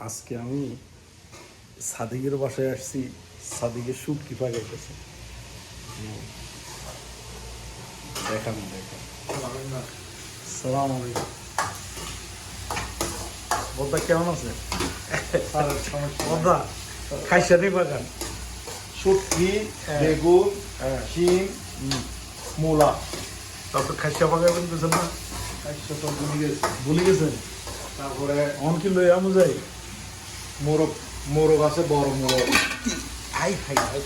আজকে আমি সাদিকের বাসায় আসছি। সাদিকের শুটকি পাকাইতেছে। দেখান দেখান। সালাম আলাইকুম। বদ্দা কেমন আছে? বদ্দা খাইসানি বাগান শুটকি, বেগুন, শিম, মূলা। তারপর খাইসা বাগাবেন বুঝেন না? একশো ভুলে গেছেন? তারপরে অন কি লই আমু যাই? মোরগ মোরগ আছে, বড় মোরগ। হাই হাই হাই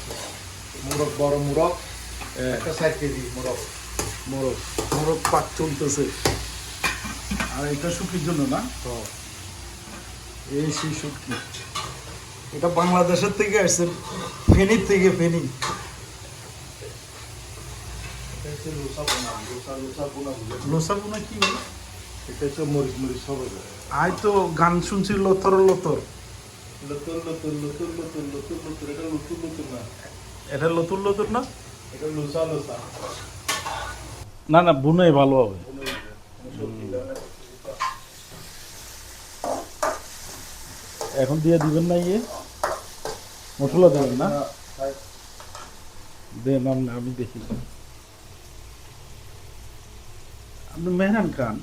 মোরগ, বড় মোরগ, একটা 4 কেজি মোরগ। মোরগ মোরগ পাক চলতেছে। আর এটা শুটকির জন্য না? তো এই সেই শুটকি। এটা বাংলাদেশের থেকে আসছে, ফেনীর থেকে। ফেনী এটা হচ্ছে লুসা বোনা, লুসা বোনা বলে। লোসা বোনা কি বলে? এটা হচ্ছে মরিচ মরিচ সব হবে। আই তো গান শুনছি লতর লতর। লতুর লতুর লতুর লতুর লতুর লতুর, এটা লতুর লতুর না, এটা লতুর লতুর না? এটা লুসা লুসা। না না, বুনাই ভালো হবে। এখন দিয়ে দিবেন না ইয়ে মশলা দেবেন না? দেন আমি দেখি। আপনি মেহরান খান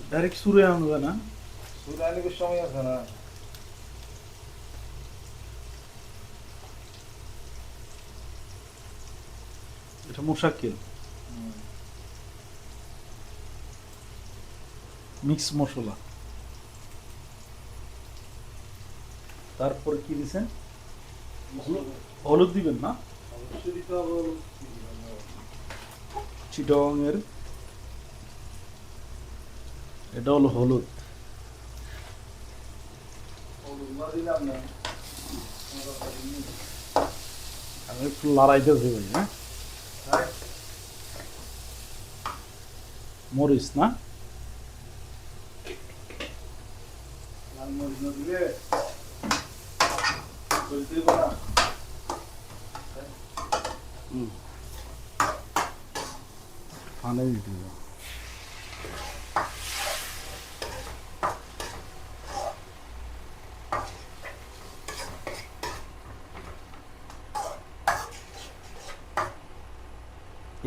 ডাইরেক্ট সুরে আনবে না? সুরানির সময় আছে না? এটা মোশাক্কিল মিক্স মশলা। তারপর কি দিছেন? হলুদ দিবেন না? অবশ্যই দিতে হবে। চিটং এর এটা হলো হলুদ। দিলাম না, আমি একটু লড়াইতেছি ভাই। হ্যাঁ, মরিচ না? লাল মরিচ না দিলে বলতে পারা। পানি দিতে হবে।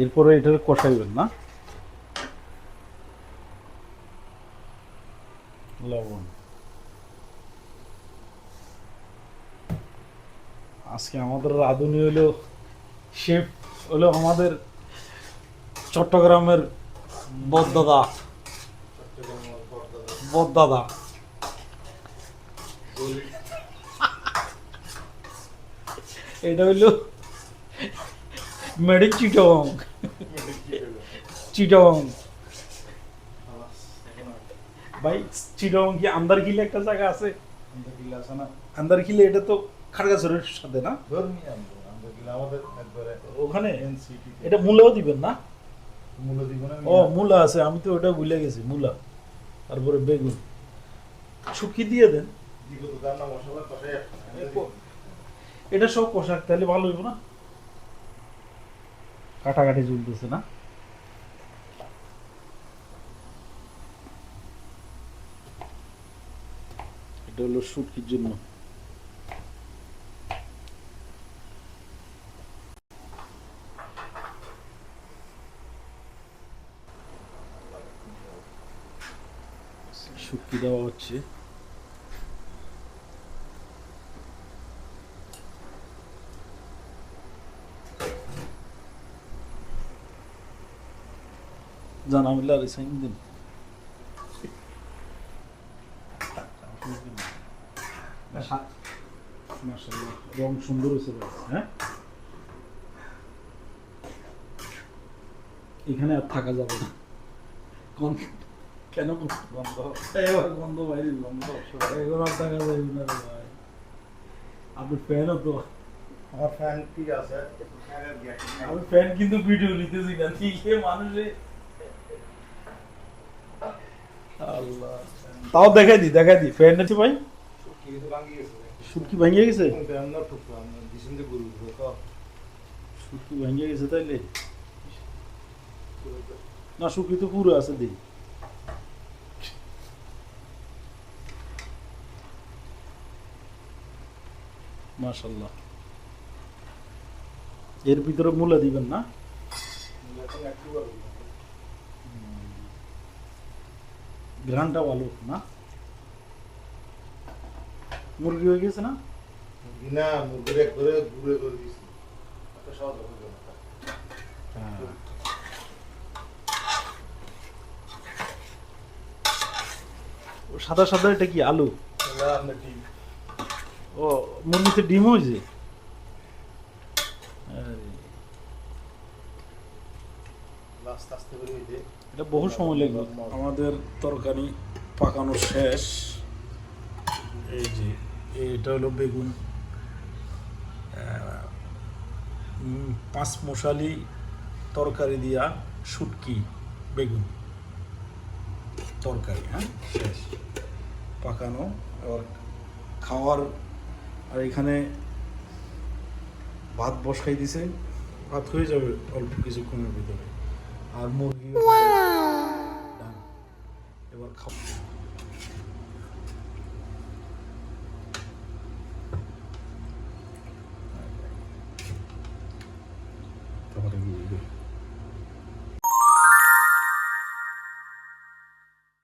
এরপরে এটা কষাইবেন না? লবণ। আজকে আমাদের রাঁধুনি হলো, শেফ হলো আমাদের চট্টগ্রামের বদদাদা। বদদাদা এটা হইলো মেডিক চিটং। চিটং ভাই, চিটং কি আন্দারকিলে একটা জায়গা আছে? আন্দারকিলে এটা তো খাড়গাছড়ের সাথে না? আমাদের একবারে ওখানে এনসিটি। এটা মূলাও দিবেন না? মূল্য দিব না। ও মূলা আছে, আমি তো ওটা ভুলে গেছি। মূলা, তারপরে বেগুন, শুকি দিয়ে দেন। দিব তো, রান্না মশলা কষাই এটা সব কষাক, তাহলে ভালো হইব না? কাটাকাটি চলতেছে না? এটা হলো শুটকির জন্য। শুটকি দেওয়া হচ্ছে। জানামিল্লা রিসাইন দিন। মাশাআল্লাহ, রং সুন্দর হয়েছে ভাই। হ্যাঁ, এখানে আর থাকা যাবে না। কেন গন্ধ? এবার গন্ধ বাইরে গন্ধ, এগুলো আর থাকা যাবে না রে ভাই। আপনি ফ্যানও তো। আমার ফ্যান ঠিক আছে, আমি ফ্যান কিন্তু ভিডিও নিতেছি না, দিলে মানুষে আল্লাহ। তাও দেখাই দি ফ্যান আছে ভাই। শুটকি ভাঙিয়ে গেছে? শুটকি ভাঙিয়ে গেছে তাইলে? না, শুটকি তো পুরো আছে, দিই। মাশাআল্লাহ। এর ভিতরে মূলা দিবেন না? ঘ্রাণটা ভালো না? মুরগি হয়ে গেছে না? না মুরগির একবারে গুঁড়ো করে দিছি এত সহজ হবে না। হ্যাঁ। সাদা সাদা এটা কি আলু? না আপনি ঠিক ও মুরগিতে ডিম হয়েছে? আরে, আস্তে আস্তে করে হইতে এটা বহু সময় লাগবে। আমাদের তরকারি পাকানো শেষ। এই যে এটা হলো বেগুন, পাঁচ মশালি তরকারি দিয়া শুটকি বেগুন তরকারি, হ্যাঁ শেষ পাকানো। এবার খাওয়ার, আর এখানে ভাত বসাই দিছে, ভাত হয়ে যাবে অল্প কিছুক্ষণের ভিতরে। আর মুরগি, এবার খাওয়া।